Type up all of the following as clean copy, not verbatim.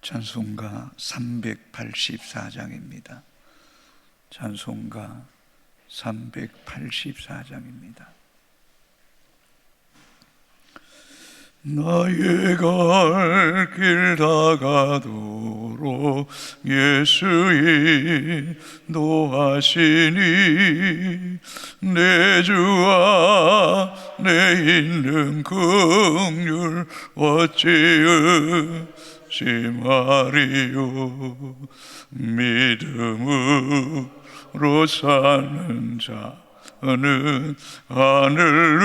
찬송가 384장입니다. 찬송가 384장입니다. 나의 갈 길 다가도록 예수 인도하시니 내 주와 내 있는 긍휼 어찌 의심하리요. 믿음으로 사는 자는 하늘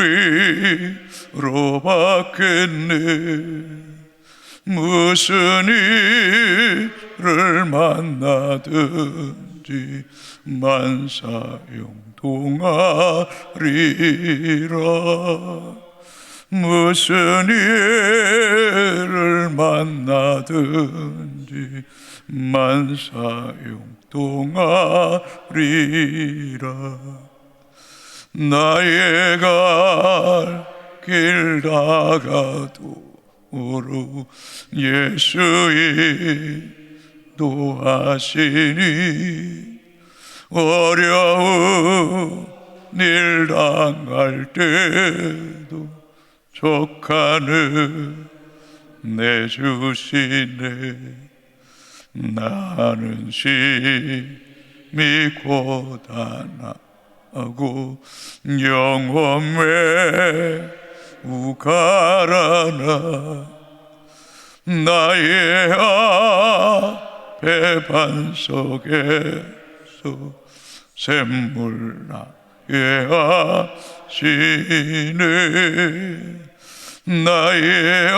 위로 받겠네. 무슨 일을 만나든지 만사용동하리라. 무슨 일을 만나든지 만사용동하리라. 나의 갈 길 다가도록 예수 인도하시니 어려운 일 당할 때도 족하는 내주시네. 나는 심히 고단하고 영혼 매우 가라나. 나의 앞에 반석에서 샘물 나게 하시네. 나의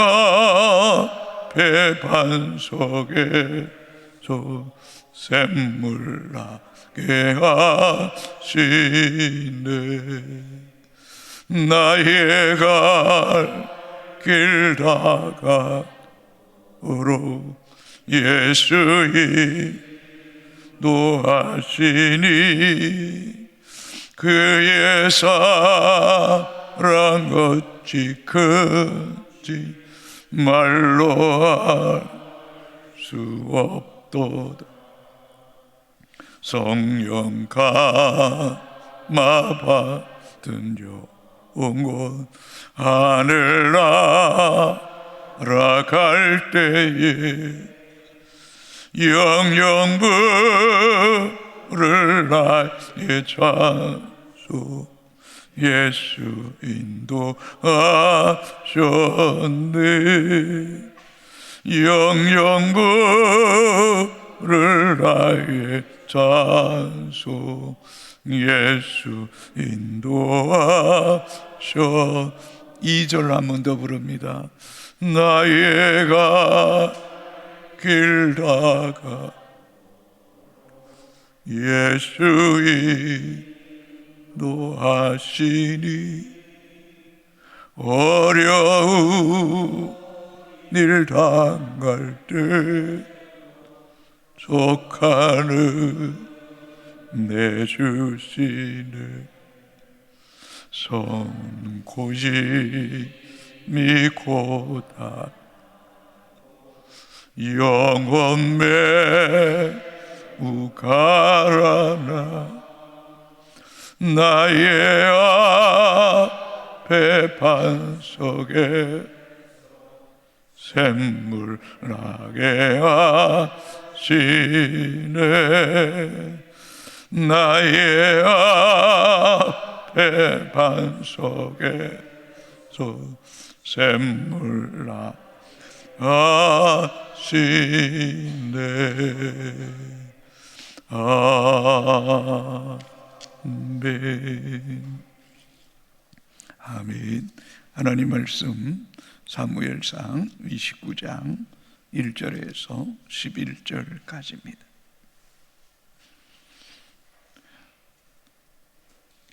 앞에 반석에서 샘물 나게 하시네. 나의 갈 길 다가도록 예수 인도하시니 그의 사랑 어찌 큰지 말로 할 수 없도다. 성령 감화 받은 영혼 하늘 날아갈 때에 영영부를 나의 찬송 예수 인도하셨네. 영영부를 나의 찬송 예수 인도하셨. 2절 한 번 더 부릅니다. 나의 갈 길 다가 예수 인도하시니 어려운 일 당할 때 족하는 내주시네. 손고심이 고다 영혼 매우 가라나. 나의 앞에 반석에 샘물 나게 하시네. 나의 앞에 반석에서 샘물 나게 하시네. 아멘. 아멘. 하나님 말씀 사무엘상 29장 1절에서 11절까지입니다.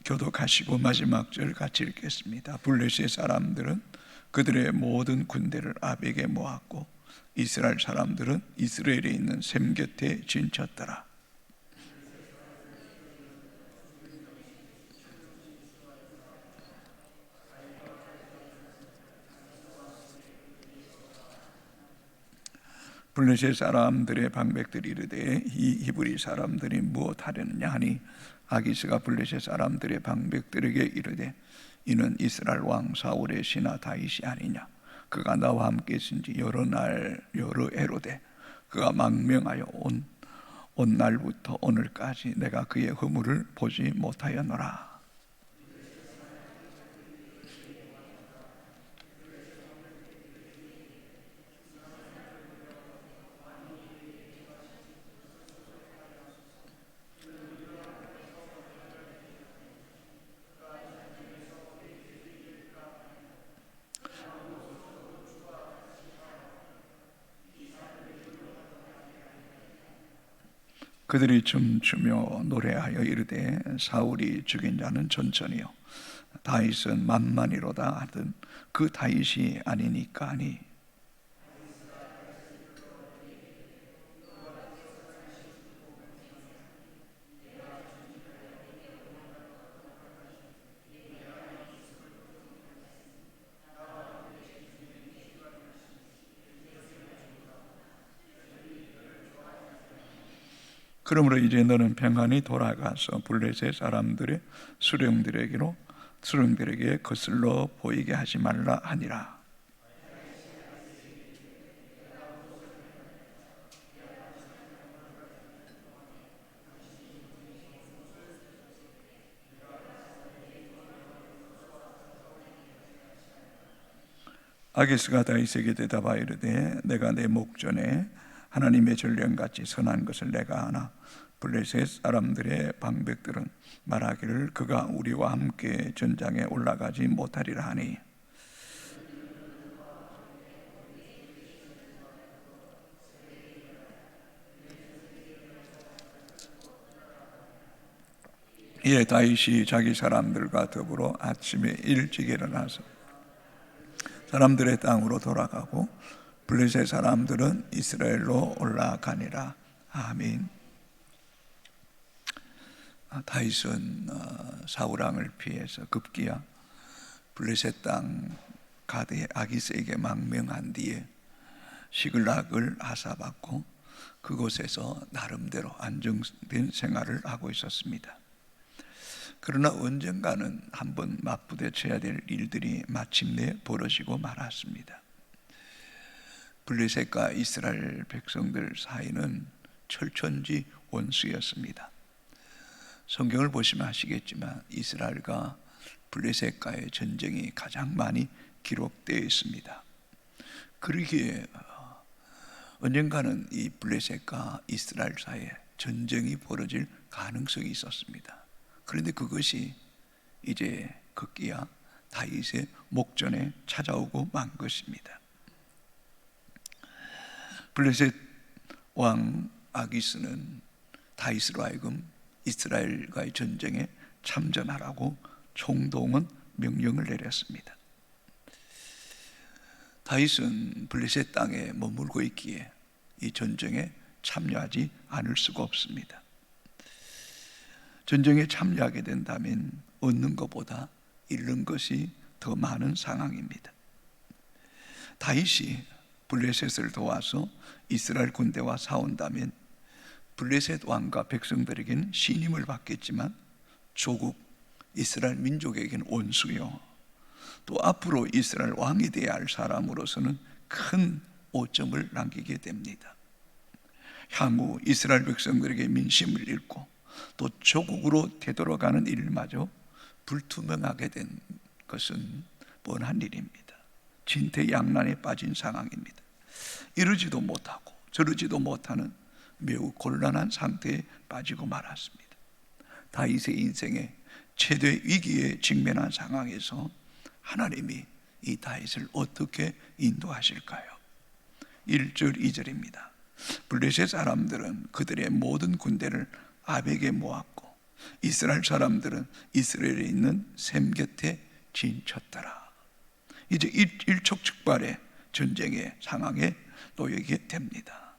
교독하시고 마지막 절 같이 읽겠습니다. 블레셋 사람들은 그들의 모든 군대를 아벡에 모았고 이스라엘 사람들은 이스라엘에 있는 셈 곁에 진쳤더라. 블레셋 사람들의 방백들이 이르되 이 히브리 사람들이 무엇 하려느냐 하니 아기스가 블레셋 사람들의 방백들에게 이르되 이는 이스라엘 왕 사울의 신하 다윗이 아니냐. 그가 나와 함께 있은 지 여러 날 여러 해로되 그가 망명하여 온 날부터 오늘까지 내가 그의 허물을 보지 못하였노라. 그들이 춤추며 노래하여 이르되 사울이 죽인 자는 천천히요 다윗은 만만이로다 하든 그 다윗이 아니니까 하니 그러므로 이제 너는 평안히 돌아가서 블레셋 사람들의 수령들에게 거슬러 보이게 하지 말라 하니라. 아기스가 다윗에게 대답하여 이르되 내가 내 목전에 하나님의 전령같이 선한 것을 내가 아나 블레셋 사람들의 방백들은 말하기를 그가 우리와 함께 전장에 올라가지 못하리라 하니 이에 다윗이 자기 사람들과 더불어 아침에 일찍 일어나서 사람들의 땅으로 돌아가고 블레셋 사람들은 이스라엘로 올라가니라. 아멘. 다윗은 사울 왕을 피해서 급기야 블레셋 땅 가드의 아기스에게 망명한 뒤에 시글락을 하사받고 그곳에서 나름대로 안정된 생활을 하고 있었습니다. 그러나 언젠가는 한번 맞부딪혀야 될 일들이 마침내 벌어지고 말았습니다. 블레셋과 이스라엘 백성들 사이는 철천지 원수였습니다. 성경을 보시면 아시겠지만 이스라엘과 블레셋과의 전쟁이 가장 많이 기록되어 있습니다. 그러기에 언젠가는 이 블레셋과 이스라엘 사이에 전쟁이 벌어질 가능성이 있었습니다. 그런데 그것이 이제 급기야 다윗의 목전에 찾아오고 만 것입니다. 블레셋 왕 아기스는 다윗으로 하여금 이스라엘과의 전쟁에 참전하라고 총동원 명령을 내렸습니다. 다윗은 블레셋 땅에 머물고 있기에 이 전쟁에 참여하지 않을 수가 없습니다. 전쟁에 참여하게 된다면 얻는 것보다 잃는 것이 더 많은 상황입니다. 다윗이 블레셋을 도와서 이스라엘 군대와 싸운다면 블레셋 왕과 백성들에게는 신임을 받겠지만 조국 이스라엘 민족에게는 원수요, 또 앞으로 이스라엘 왕이 되어야 할 사람으로서는 큰 오점을 남기게 됩니다. 향후 이스라엘 백성들에게 민심을 잃고 또 조국으로 되돌아가는 일마저 불투명하게 된 것은 뻔한 일입니다. 진퇴양난에 빠진 상황입니다. 이러지도 못하고 저러지도 못하는 매우 곤란한 상태에 빠지고 말았습니다. 다윗의 인생에 최대 위기에 직면한 상황에서 하나님이 이 다윗을 어떻게 인도하실까요? 1절 2절입니다. 블레셋 사람들은 그들의 모든 군대를 아벡에 모았고 이스라엘 사람들은 이스라엘에 있는 셈 곁에 진쳤더라. 이제 일촉즉발의 전쟁의 상황에 놓이게 됩니다.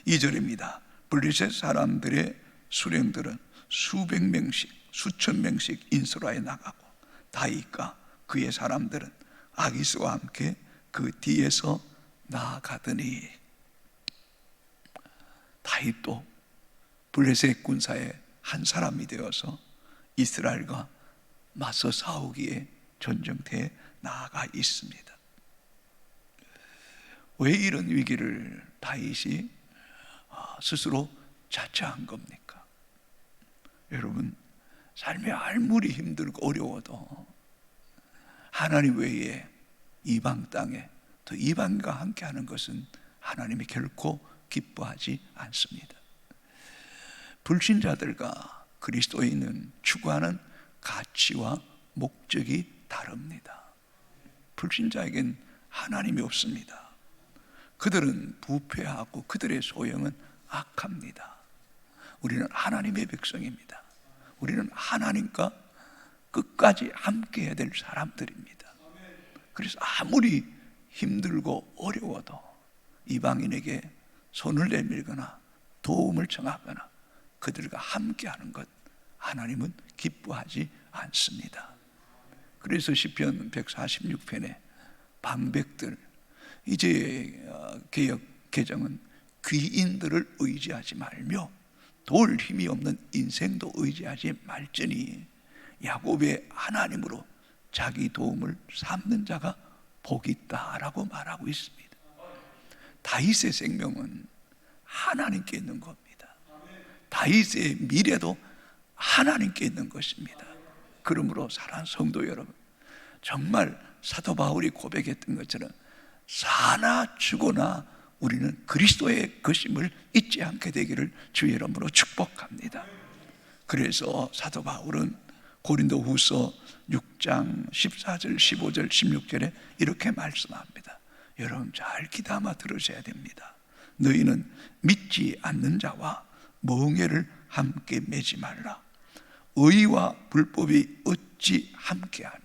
2절입니다. 블레셋 사람들의 수령들은 수백 명씩 수천 명씩 인솔하여 나가고 다윗과 그의 사람들은 아기스와 함께 그 뒤에서 나아가더니 다윗도 블레셋 군사의 한 사람이 되어서 이스라엘과 맞서 싸우기에 전쟁터에 나아가 있습니다. 왜 이런 위기를 다윗이 스스로 자처한 겁니까? 여러분, 삶이 아무리 힘들고 어려워도 하나님 외에 이방 땅에 또 이방과 함께하는 것은 하나님이 결코 기뻐하지 않습니다. 불신자들과 그리스도인은 추구하는 가치와 목적이 다릅니다. 불신자에겐 하나님이 없습니다. 그들은 부패하고 그들의 소영은 악합니다. 우리는 하나님의 백성입니다. 우리는 하나님과 끝까지 함께 해야 될 사람들입니다. 그래서 아무리 힘들고 어려워도 이방인에게 손을 내밀거나 도움을 청하거나 그들과 함께하는 것, 하나님은 기뻐하지 않습니다. 그래서 시편 146편에 방백들, 이제 개역 개정은 귀인들을 의지하지 말며 도울 힘이 없는 인생도 의지하지 말지니 야곱의 하나님으로 자기 도움을 삼는 자가 복이 있다라고 말하고 있습니다. 다윗의 생명은 하나님께 있는 겁니다. 다윗의 미래도 하나님께 있는 것입니다. 그러므로 사랑하는 성도 여러분, 정말 사도 바울이 고백했던 것처럼 사나 죽으나 우리는 그리스도의 것임을 잊지 않게 되기를 주의 이름으로 축복합니다. 그래서 사도 바울은 고린도후서 6장 14절, 15절, 16절에 이렇게 말씀합니다. 여러분 잘 귀담아 들으셔야 됩니다. 너희는 믿지 않는 자와 멍에를 함께 매지 말라. 의와 불법이 어찌 함께하며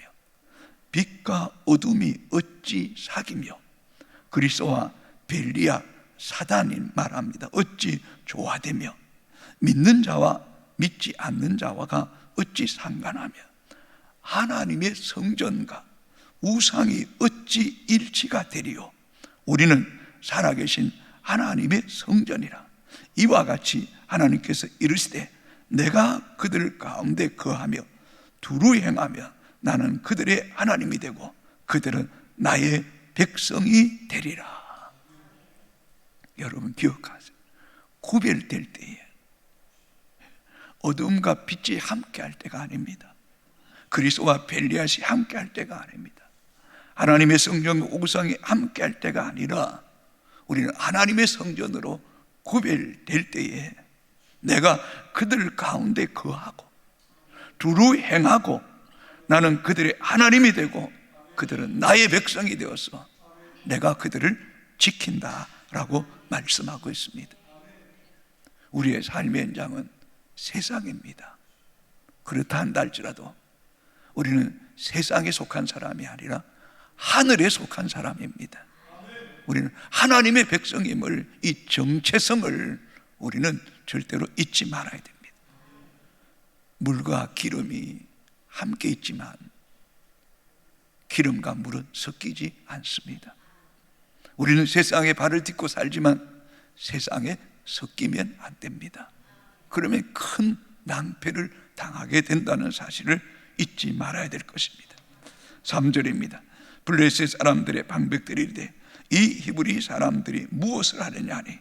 빛과 어둠이 어찌 사귀며 그리스도와 벨리아 사단이 말합니다. 어찌 조화되며 믿는 자와 믿지 않는 자와가 어찌 상관하며 하나님의 성전과 우상이 어찌 일치가 되리요. 우리는 살아계신 하나님의 성전이라. 이와 같이 하나님께서 이르시되 내가 그들 가운데 거하며 두루 행하며 나는 그들의 하나님이 되고 그들은 나의 백성이 되리라. 여러분 기억하세요. 구별될 때에 어둠과 빛이 함께할 때가 아닙니다. 그리스도와 벨리앗이 함께할 때가 아닙니다. 하나님의 성전과 우상이 함께할 때가 아니라 우리는 하나님의 성전으로 구별될 때에 내가 그들 가운데 거하고 두루 행하고 나는 그들의 하나님이 되고 그들은 나의 백성이 되어서 내가 그들을 지킨다라고 말씀하고 있습니다. 우리의 삶의 현장은 세상입니다. 그렇다 한다 할지라도 우리는 세상에 속한 사람이 아니라 하늘에 속한 사람입니다. 우리는 하나님의 백성임을, 이 정체성을 우리는 절대로 잊지 말아야 됩니다. 물과 기름이 함께 있지만 기름과 물은 섞이지 않습니다. 우리는 세상에 발을 딛고 살지만 세상에 섞이면 안 됩니다. 그러면 큰 낭패를 당하게 된다는 사실을 잊지 말아야 될 것입니다. 3절입니다. 블레셋 사람들의 방백들이 이르되 이 히브리 사람들이 무엇을 하느냐 하니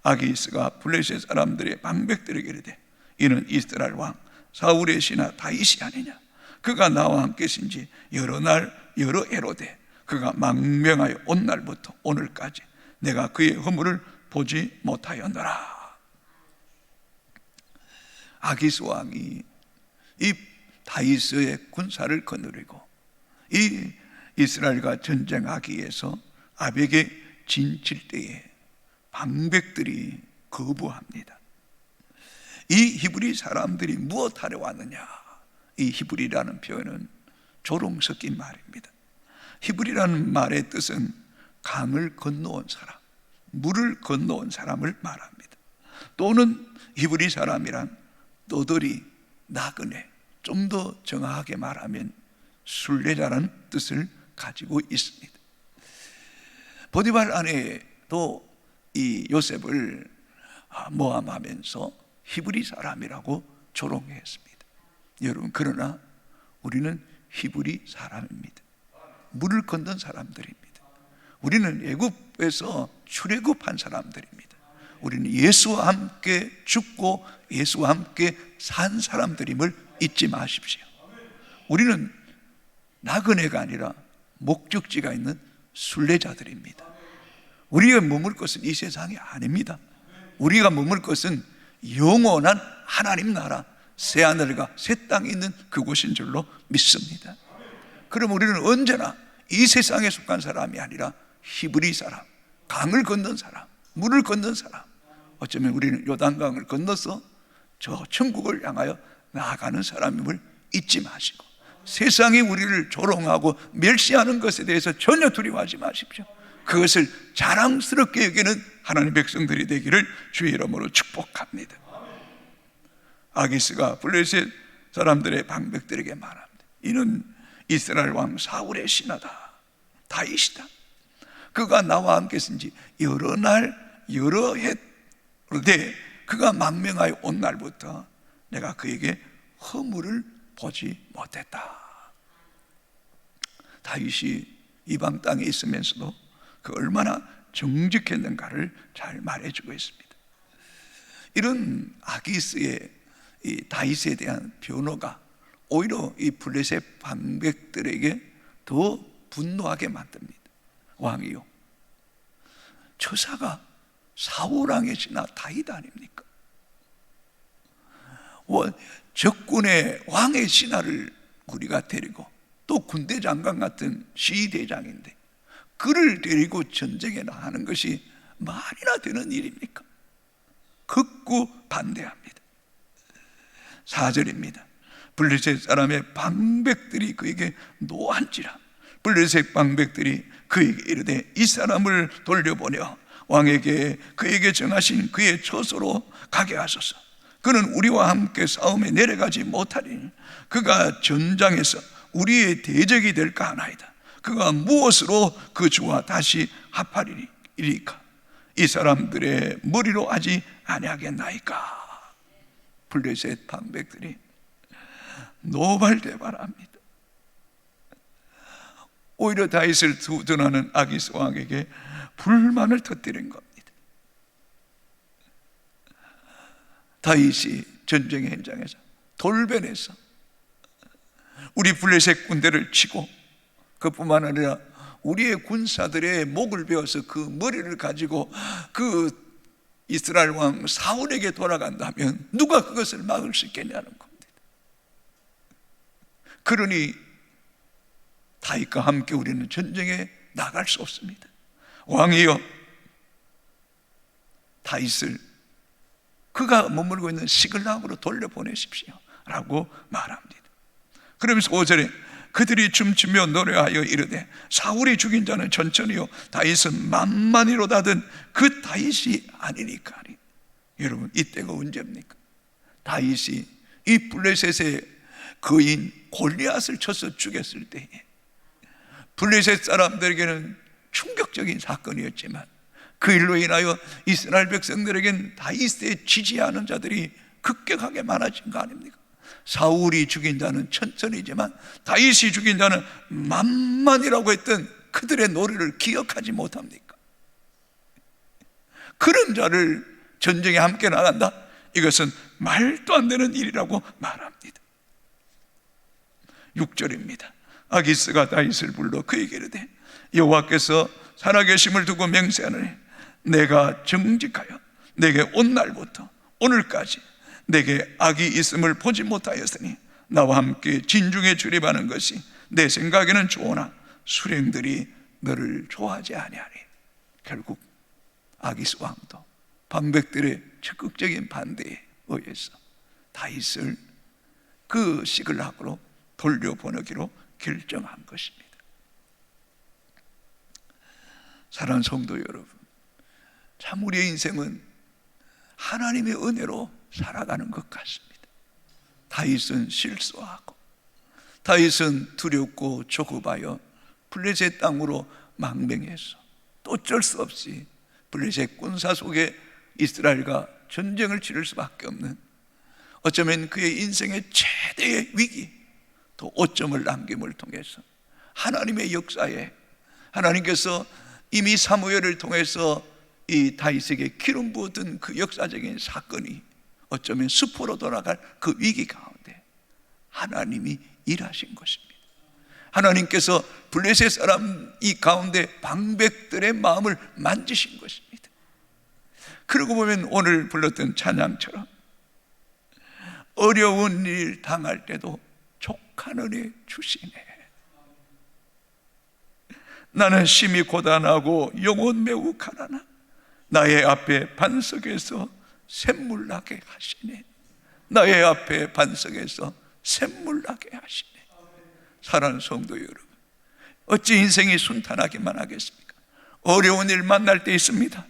아기스가 블레셋 사람들의 방백들에게 이르되 이는 이스라엘 왕 사울의 신하 다윗이 아니냐. 그가 나와 함께신지 여러 날 여러 해로되 그가 망명하여 온 날부터 오늘까지 내가 그의 허물을 보지 못하였노라. 아기스 왕이 이 다윗의 군사를 거느리고 이 이스라엘과 전쟁하기 위해서 아벡에 진칠 때에 방백들이 거부합니다. 이 히브리 사람들이 무엇하러 왔느냐. 이 히브리라는 표현은 조롱 섞인 말입니다. 히브리라는 말의 뜻은 강을 건너온 사람, 물을 건너온 사람을 말합니다. 또는 히브리 사람이란 떠돌이, 나그네, 좀 더 정확하게 말하면 순례자라는 뜻을 가지고 있습니다. 보디발 아내도 이 요셉을 모함하면서 히브리 사람이라고 조롱했습니다. 여러분, 그러나 우리는 히브리 사람입니다. 물을 건넌 사람들입니다. 우리는 애굽에서 출애굽한 사람들입니다. 우리는 예수와 함께 죽고 예수와 함께 산 사람들임을 잊지 마십시오. 우리는 나그네가 아니라 목적지가 있는 순례자들입니다. 우리가 머물 것은 이 세상이 아닙니다. 우리가 머물 것은 영원한 하나님 나라, 새하늘과 새 땅에 있는 그곳인 줄로 믿습니다. 그럼 우리는 언제나 이 세상에 속한 사람이 아니라 히브리 사람, 강을 건넌 사람, 물을 건넌 사람, 어쩌면 우리는 요단강을 건너서 저 천국을 향하여 나아가는 사람임을 잊지 마시고, 세상이 우리를 조롱하고 멸시하는 것에 대해서 전혀 두려워하지 마십시오. 그것을 자랑스럽게 여기는 하나님의 백성들이 되기를 주의 이름으로 축복합니다. 아기스가 블레셋 사람들의 방백들에게 말합니다. 이는 이스라엘 왕 사울의 신하다, 다윗이다. 그가 나와 함께 쓴 지 여러 날 여러 해인데 그가 망명하여 온 날부터 내가 그에게 허물을 보지 못했다. 다윗이 이방 땅에 있으면서도 그 얼마나 정직했는가를 잘 말해주고 있습니다. 이런 아기스의 이 다윗에 대한 변호가 오히려 이 블레셋 방백들에게 더 분노하게 만듭니다. 왕이요, 처사가 사울왕의 신하 다윗 아닙니까? 적군의 왕의 신하를 우리가 데리고, 또 군대 장관 같은 시대장인데 그를 데리고 전쟁에 나가는 것이 말이나 되는 일입니까? 극구 반대합니다. 4절입니다. 블레셋 사람의 방백들이 그에게 노한지라. 블레셋 방백들이 그에게 이르되 이 사람을 돌려보내어 왕에게 그에게 정하신 그의 처소로 가게 하소서. 그는 우리와 함께 싸움에 내려가지 못하리니 그가 전장에서 우리의 대적이 될까 하나이다. 그가 무엇으로 그 주와 다시 합하리이까? 이 사람들의 머리로 하지 아니하겠나이까? 블레셋 방백들이 노발대발합니다. 오히려 다윗을 두둔하는 아기스 왕에게 불만을 터뜨린 겁니다. 다윗이 전쟁의 현장에서 돌변해서 우리 블레셋 군대를 치고, 그뿐만 아니라 우리의 군사들의 목을 베어서 그 머리를 가지고 그 이스라엘 왕 사울에게 돌아간다면 누가 그것을 막을 수 있겠냐는 겁니다. 그러니 다윗과 함께 우리는 전쟁에 나갈 수 없습니다. 왕이여, 다윗을 그가 머물고 있는 시글락으로 돌려보내십시오 라고 말합니다. 그러면서 5절에 그들이 춤추며 노래하여 이르되 사울이 죽인 자는 천천히요 다윗은 만만히로다든 그 다윗이 아니니까. 여러분, 이때가 언제입니까? 다윗이 이 블레셋의 거인 골리앗을 쳐서 죽였을 때에 블레셋 사람들에게는 충격적인 사건이었지만 그 일로 인하여 이스라엘 백성들에겐 다윗에 지지하는 자들이 급격하게 많아진 거 아닙니까? 사울이 죽인 자는 천천히지만 다윗이 죽인 자는 만만이라고 했던 그들의 노래를 기억하지 못합니까? 그런 자를 전쟁에 함께 나간다? 이것은 말도 안 되는 일이라고 말합니다. 6절입니다. 아기스가 다윗을 불러 그에게 이르되 여호와께서 살아계심을 두고 맹세하노니 내가 정직하여 내게 온 날부터 오늘까지 내게 악이 있음을 보지 못하였으니 나와 함께 진중에 출입하는 것이 내 생각에는 좋으나 수령들이 너를 좋아하지 아니하니. 결국 아기스 왕도 방백들의 적극적인 반대에 의해서 다윗을 그 시글락으로 돌려보내기로 결정한 것입니다. 사랑하는 성도 여러분, 참 우리의 인생은 하나님의 은혜로 살아가는 것 같습니다. 다윗은 실수하고 다윗은 두렵고 조급하여 블레셋 땅으로 망명해서 또 어쩔 수 없이 블레셋 군사 속에 이스라엘과 전쟁을 치를 수밖에 없는, 어쩌면 그의 인생의 최대의 위기, 또 오점을 남김을 통해서 하나님의 역사에 하나님께서 이미 사무엘을 통해서 이 다윗에게 기름 부었던 그 역사적인 사건이 어쩌면 수포로 돌아갈 그 위기 가운데 하나님이 일하신 것입니다. 하나님께서 블레셋 사람 이 가운데 방백들의 마음을 만지신 것입니다. 그러고 보면 오늘 불렀던 찬양처럼 어려운 일 당할 때도 족한 은혜 주시네. 나는 심히 고단하고 영혼 매우 가난하, 나의 앞에 반석에서 샘물 나게 하시네. 나의 앞에 반석에서 샘물 나게 하시네. 사랑하는 성도 여러분, 어찌 인생이 순탄하기만 하겠습니까? 어려운 일 만날 때 있습니다.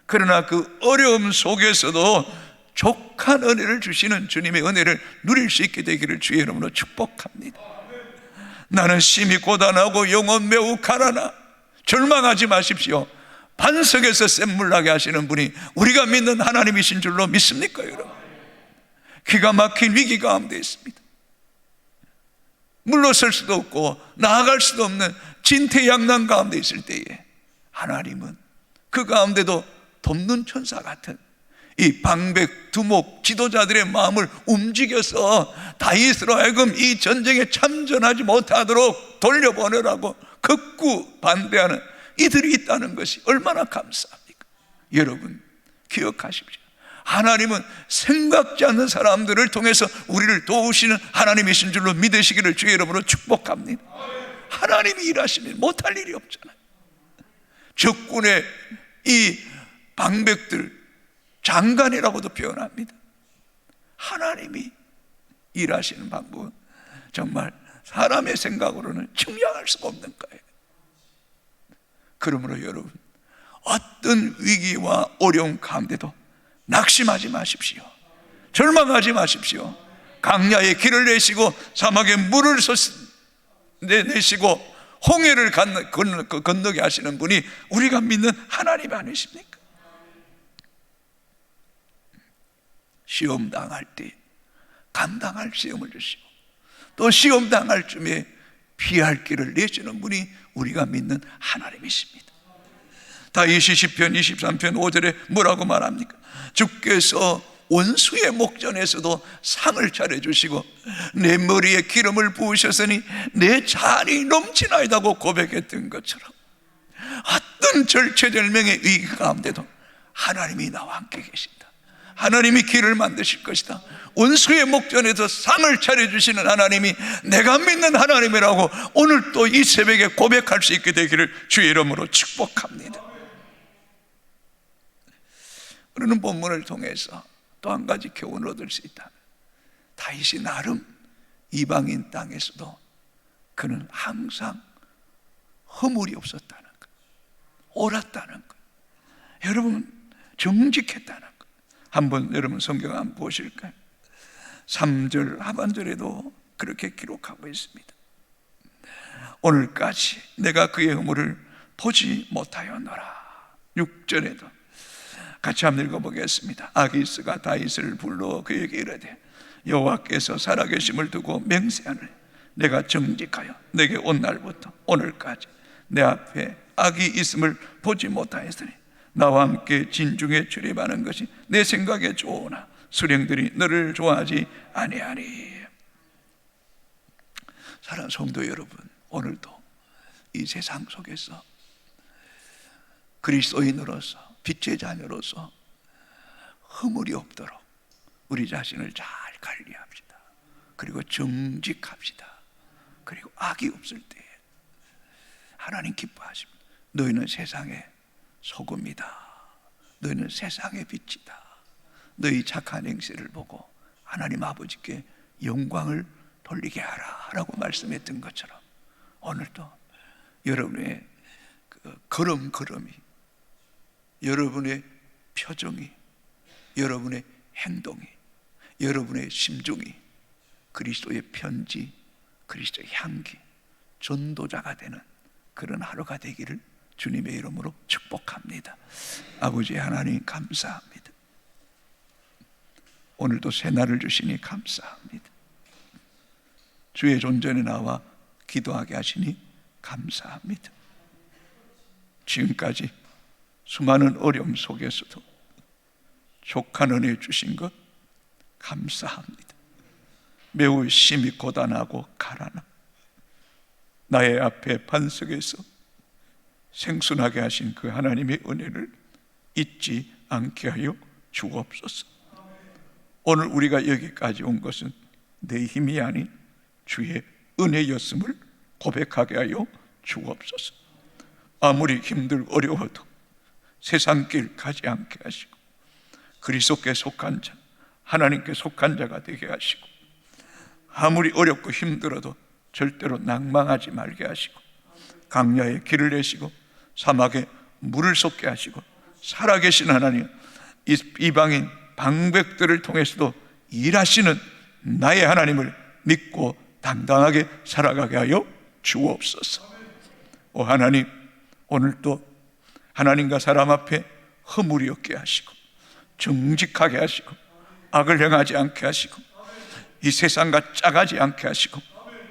그러나 그 어려움 속에서도 족한 은혜를 주시는 주님의 은혜를 누릴 수 있게 되기를 주의 이름으로 축복합니다. 나는 심히 고단하고 영혼 매우 가난하, 절망하지 마십시오. 반석에서 샘물 나게 하시는 분이 우리가 믿는 하나님이신 줄로 믿습니까, 여러분? 기가 막힌 위기 가운데 있습니다. 물러설 수도 없고 나아갈 수도 없는 진퇴양난 가운데 있을 때에 하나님은 그 가운데도 돕는 천사 같은 이 방백 두목 지도자들의 마음을 움직여서 다윗으로 하여금 이 전쟁에 참전하지 못하도록 돌려보내라고 극구 반대하는 이들이 있다는 것이 얼마나 감사합니까? 여러분 기억하십시오. 하나님은 생각지 않는 사람들을 통해서 우리를 도우시는 하나님이신 줄로 믿으시기를 주의 이름으로 축복합니다. 하나님이 일하시면 못할 일이 없잖아요. 적군의 이 방백들 장관이라고도 표현합니다. 하나님이 일하시는 방법은 정말 사람의 생각으로는 측량할 수가 없는 거예요. 그러므로 여러분, 어떤 위기와 어려움 가운데도 낙심하지 마십시오. 절망하지 마십시오. 강야에 길을 내시고 사막에 물을 내시고 홍해를 건너게 하시는 분이 우리가 믿는 하나님 아니십니까? 시험 당할 때 감당할 시험을 주시고 또 시험 당할 쯤에 피할 길을 내시는 분이 우리가 믿는 하나님이십니다. 다윗이 시편 23편 5절에 뭐라고 말합니까? 주께서 원수의 목전에서도 상을 차려주시고 내 머리에 기름을 부으셨으니 내 잔이 넘치나이다고 고백했던 것처럼 어떤 절체절명의 위기 가운데도 하나님이 나와 함께 계신다. 하나님이 길을 만드실 것이다. 원수의 목전에서 상을 차려주시는 하나님이 내가 믿는 하나님이라고 오늘 또 이 새벽에 고백할 수 있게 되기를 주의 이름으로 축복합니다. 우리는 본문을 통해서 또 한 가지 교훈을 얻을 수 있다. 다윗이 나름 이방인 땅에서도 그는 항상 허물이 없었다는 것, 옳았다는 것, 여러분 정직했다는 것. 한번 여러분 성경 한번 보실까요? 3절 하반절에도 그렇게 기록하고 있습니다. 오늘까지 내가 그의 허물을 보지 못하였노라. 6절에도 같이 한번 읽어보겠습니다. 아기스가 다윗을 불러 그에게 이르되 여호와께서 살아계심을 두고 맹세하노니 내가 정직하여 내게 온 날부터 오늘까지 내 앞에 악이 있음을 보지 못하였으니 나와 함께 진중에 출입하는 것이 내 생각에 좋으나 수령들이 너를 좋아하지 아니하니. 사랑하는 성도 여러분, 오늘도 이 세상 속에서 그리스도인으로서 빛의 자녀로서 허물이 없도록 우리 자신을 잘 관리합시다. 그리고 정직합시다. 그리고 악이 없을 때 하나님 기뻐하십니다. 너희는 세상의 소금이다. 너희는 세상의 빛이다. 너희 착한 행실을 보고 하나님 아버지께 영광을 돌리게 하라 라고 말씀했던 것처럼 오늘도 여러분의 걸음걸음이, 여러분의 표정이, 여러분의 행동이, 여러분의 심중이 그리스도의 편지, 그리스도의 향기, 전도자가 되는 그런 하루가 되기를 주님의 이름으로 축복합니다. 아버지 하나님 감사합니다. 오늘도 새날을 주시니 감사합니다. 주의 존전에 나와 기도하게 하시니 감사합니다. 지금까지 수많은 어려움 속에서도 족한 은혜 주신 것 감사합니다. 매우 심히 고단하고 가라나 나의 앞에 반석에서 생순하게 하신 그 하나님의 은혜를 잊지 않게 하여 주옵소서. 오늘 우리가 여기까지 온 것은 내 힘이 아닌 주의 은혜였음을 고백하게 하여 주옵소서. 아무리 힘들고 어려워도 세상 길 가지 않게 하시고 그리스도께 속한 자, 하나님께 속한 자가 되게 하시고, 아무리 어렵고 힘들어도 절대로 낭망하지 말게 하시고, 강야에 길을 내시고 사막에 물을 솟게 하시고, 살아계신 하나님, 이방인 방백들을 통해서도 일하시는 나의 하나님을 믿고 당당하게 살아가게 하여 주옵소서. 오 하나님, 오늘도 하나님과 사람 앞에 허물이 없게 하시고 정직하게 하시고 악을 행하지 않게 하시고 이 세상과 짜가지 않게 하시고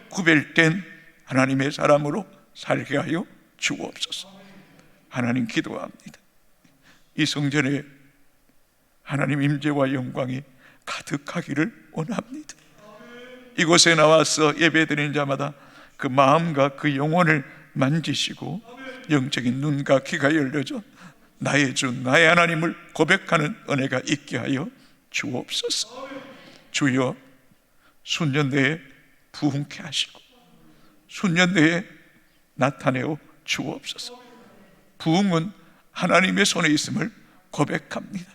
구별된 하나님의 사람으로 살게 하여 주옵소서. 하나님 기도합니다. 이 성전에 하나님 임재와 영광이 가득하기를 원합니다. 이곳에 나와서 예배드리는 자마다 그 마음과 그 영혼을 만지시고 영적인 눈과 귀가 열려져 나의 주 나의 하나님을 고백하는 은혜가 있게 하여 주옵소서. 주여, 순년대에 부흥케 하시고 순년대에 나타내어 주옵소서. 부흥은 하나님의 손에 있음을 고백합니다.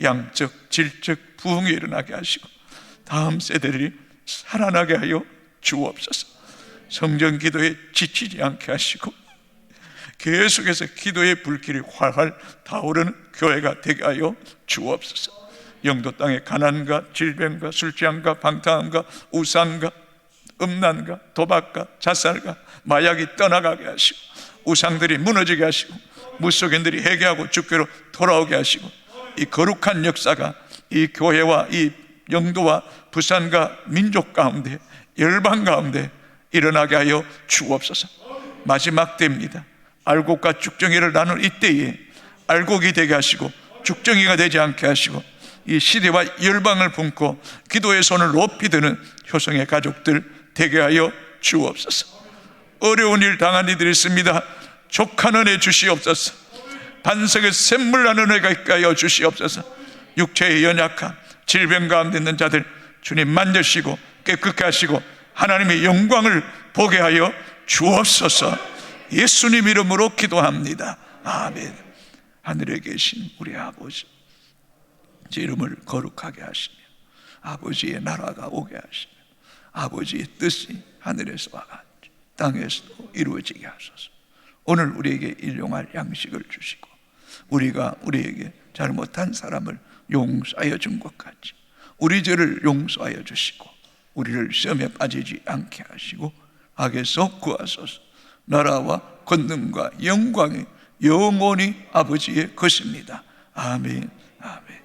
양적 질적 부흥이 일어나게 하시고 다음 세대들이 살아나게 하여 주옵소서. 성전 기도에 지치지 않게 하시고 계속해서 기도의 불길이 활활 타오르는 교회가 되게 하여 주옵소서. 영도 땅의 가난과 질병과 술취함과 방탕함과 우상과 음란과 도박과 자살과 마약이 떠나가게 하시고 우상들이 무너지게 하시고 무속인들이 회개하고 주께로 돌아오게 하시고 이 거룩한 역사가 이 교회와 이 영도와 부산과 민족 가운데 열방 가운데 일어나게 하여 주옵소서. 마지막 때입니다. 알곡과 죽정이를 나눌 이때에 알곡이 되게 하시고 죽정이가 되지 않게 하시고 이 시대와 열방을 품고 기도의 손을 높이 드는 효성의 가족들 되게 하여 주옵소서. 어려운 일 당한 이들이 있습니다. 족한 은혜 주시옵소서. 반석에 샘물 나는 은혜가 있게 하여 주시옵소서. 육체의 연약함, 질병 가운데 있는 자들 주님 만져시고 깨끗게 하시고 하나님의 영광을 보게 하여 주옵소서. 예수님 이름으로 기도합니다. 아멘. 하늘에 계신 우리 아버지, 제 이름을 거룩하게 하시며 아버지의 나라가 오게 하시며 아버지의 뜻이 하늘에서와 같이 땅에서도 이루어지게 하소서. 오늘 우리에게 일용할 양식을 주시고 우리가 우리에게 잘못한 사람을 용서하여 준 것 같이 우리 죄를 용서하여 주시고 우리를 시험에 빠지지 않게 하시고 악에서 구하소서. 나라와 권능과 영광이 영원히 아버지의 것입니다. 아멘. 아멘.